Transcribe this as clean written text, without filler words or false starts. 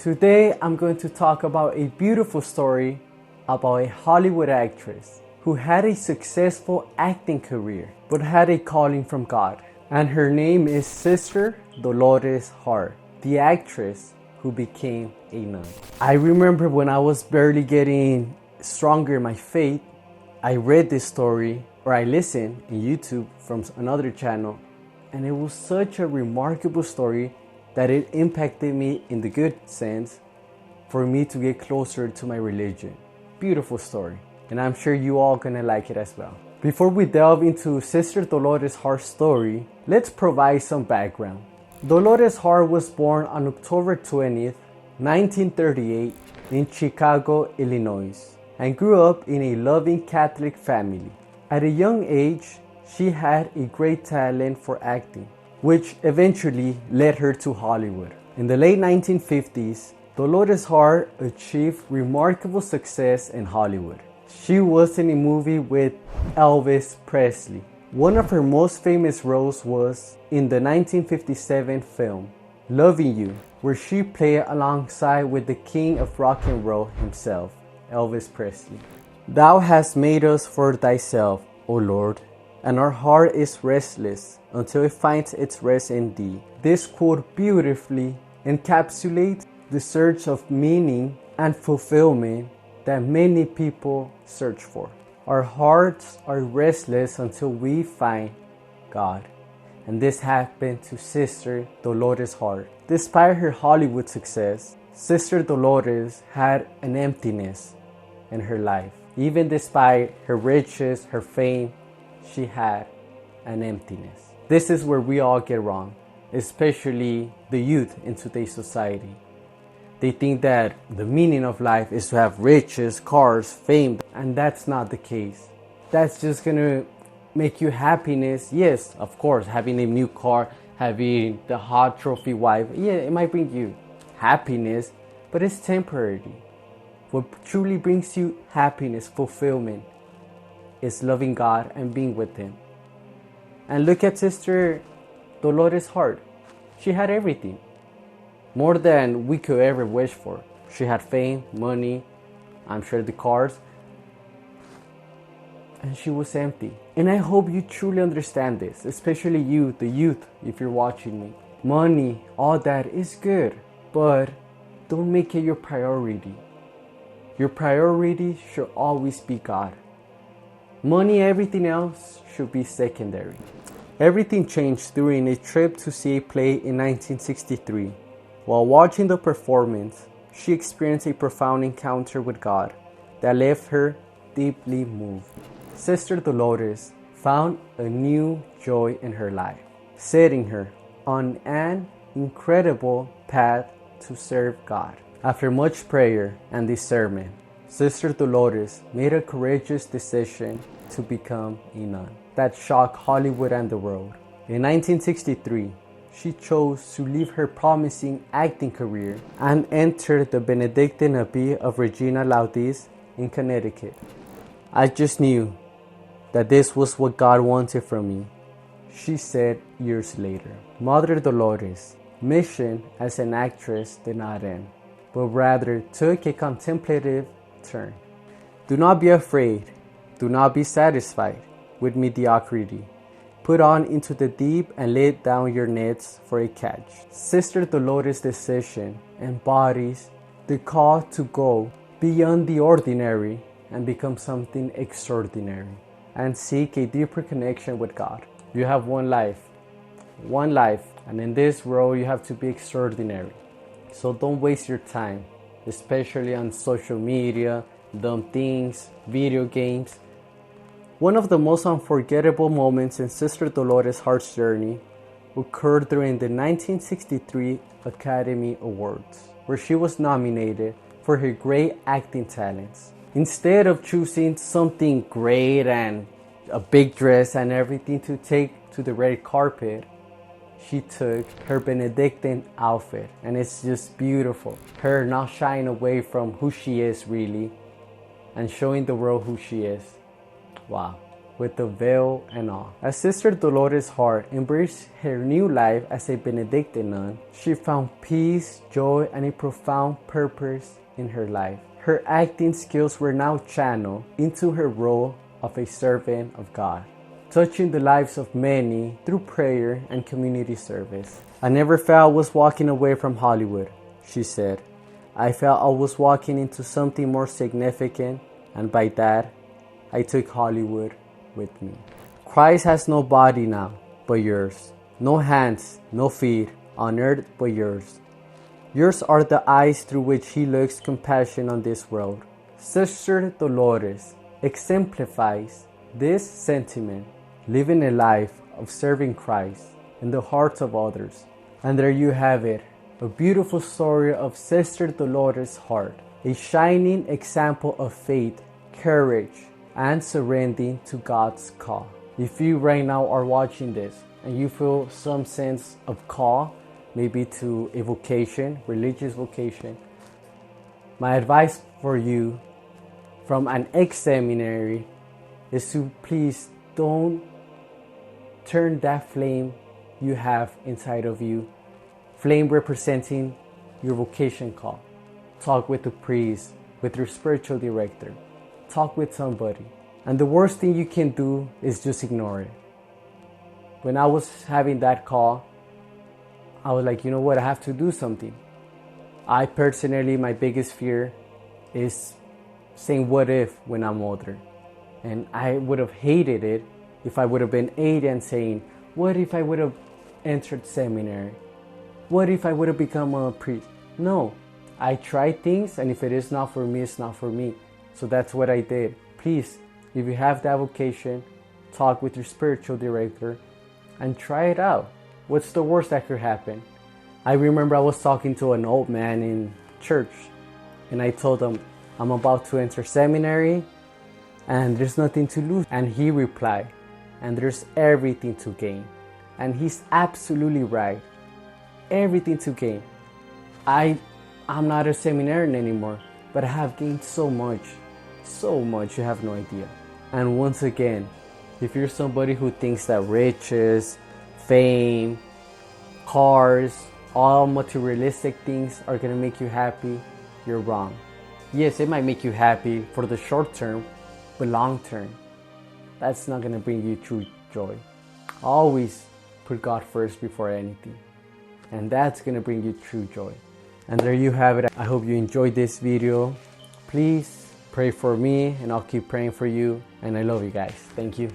Today I'm going to talk about a beautiful story about a Hollywood actress who had a successful acting career but had a calling from God. And her name is Sister Dolores Hart, the actress who became a nun. I remember when I was barely getting stronger in my faith, I read this story, or I listened in YouTube from another channel, and it was such a remarkable story that it impacted me in the good sense for me to get closer to my religion. Beautiful story, and I'm sure you all gonna like it as well. Before we delve into Sister Dolores Hart's story, let's provide some background. Dolores Hart was born on October 20th, 1938 in Chicago, Illinois, and grew up in a loving Catholic family. At a young age, she had a great talent for acting, which eventually led her to Hollywood. In the late 1950s, Dolores Hart achieved remarkable success in Hollywood. She was in a movie with Elvis Presley. One of her most famous roles was in the 1957 film Loving You, where she played alongside with the king of rock and roll himself, Elvis Presley. Thou hast made us for thyself, O Lord, and our heart is restless until it finds its rest in thee. This quote beautifully encapsulates the search of meaning and fulfillment that many people search for. Our hearts are restless until we find God. And this happened to Sister Dolores Hart. Despite her Hollywood success, Sister Dolores had an emptiness in her life. Even despite her riches, her fame, she had an emptiness. This is where we all get wrong, especially the youth in today's society. They think that the meaning of life is to have riches, cars, fame, and that's not the case. That's just gonna make you happiness. Yes, of course, having a new car, having the hot trophy wife, yeah, it might bring you happiness, but it's temporary. What truly brings you happiness, fulfillment, is loving God and being with Him. And look at Sister Dolores Hart. She had everything, more than we could ever wish for. She had fame, money, I'm sure the cars, and she was empty. And I hope you truly understand this, especially you, the youth, if you're watching me. Money, all that is good, but don't make it your priority. Your priority should always be God. Money, everything else should be secondary. Everything changed during a trip to see a play in 1963. While watching the performance, she experienced a profound encounter with God that left her deeply moved. Sister Dolores found a new joy in her life, setting her on an incredible path to serve God. After much prayer and discernment, Sister Dolores made a courageous decision to become a nun that shocked Hollywood and the world. In 1963, she chose to leave her promising acting career and enter the Benedictine Abbey of Regina Laudis in Connecticut. I just knew that this was what God wanted from me, she said years later. Mother Dolores' mission as an actress did not end, but rather took a contemplative turn. Do not be afraid. Do not be satisfied with mediocrity. Put on into the deep and lay down your nets for a catch. Sister Dolores' decision embodies the call to go beyond the ordinary and become something extraordinary and seek a deeper connection with God. You have one life, and in this world you have to be extraordinary. So don't waste your time, especially on social media, dumb things, video games. One of the most unforgettable moments in Sister Dolores Hart's journey occurred during the 1963 Academy Awards, where she was nominated for her great acting talents. Instead of choosing something great and a big dress and everything to take to the red carpet, she took her Benedictine outfit, and it's just beautiful. Her not shying away from who she is really and showing the world who she is. Wow, with the veil and all. As Sister Dolores Hart embraced her new life as a Benedictine nun, she found peace, joy, and a profound purpose in her life. Her acting skills were now channeled into her role of a servant of God, touching the lives of many through prayer and community service. I never felt I was walking away from Hollywood, she said. I felt I was walking into something more significant, and by that, I took Hollywood with me. Christ has no body now but yours, no hands, no feet on earth but yours. Yours are the eyes through which he looks compassion on this world. Sister Dolores exemplifies this sentiment, living a life of serving Christ in the hearts of others. And there you have it, a beautiful story of Sister Dolores Hart, a shining example of faith, courage, and surrendering to God's call. If you right now are watching this and you feel some sense of call, maybe to a vocation, religious vocation, my advice for you from an ex-seminary is to please don't turn that flame you have inside of you, flame representing your vocation call. Talk with the priest, with your spiritual director. Talk with somebody. And the worst thing you can do is just ignore it. When I was having that call, I was like, you know what, I have to do something. I personally, my biggest fear is saying what if when I'm older. And I would have hated it if I would have been 80 and saying, what if I would have entered seminary? What if I would have become a priest? No, I tried things, and if it is not for me, it's not for me. So that's what I did. Please, if you have that vocation, talk with your spiritual director and try it out. What's the worst that could happen? I remember I was talking to an old man in church, and I told him, I'm about to enter seminary and there's nothing to lose. And he replied, and there's everything to gain. And he's absolutely right. Everything to gain. I'm not a seminarian anymore, but I have gained so much, you have no idea. And once again, if you're somebody who thinks that riches, fame, cars, all materialistic things are gonna make you happy, you're wrong. Yes, it might make you happy for the short term, but long term, that's not gonna bring you true joy. Always put God first before anything, and that's gonna bring you true joy. And there you have it. I hope you enjoyed this video. Please pray for me, and I'll keep praying for you. And I love you guys. Thank you.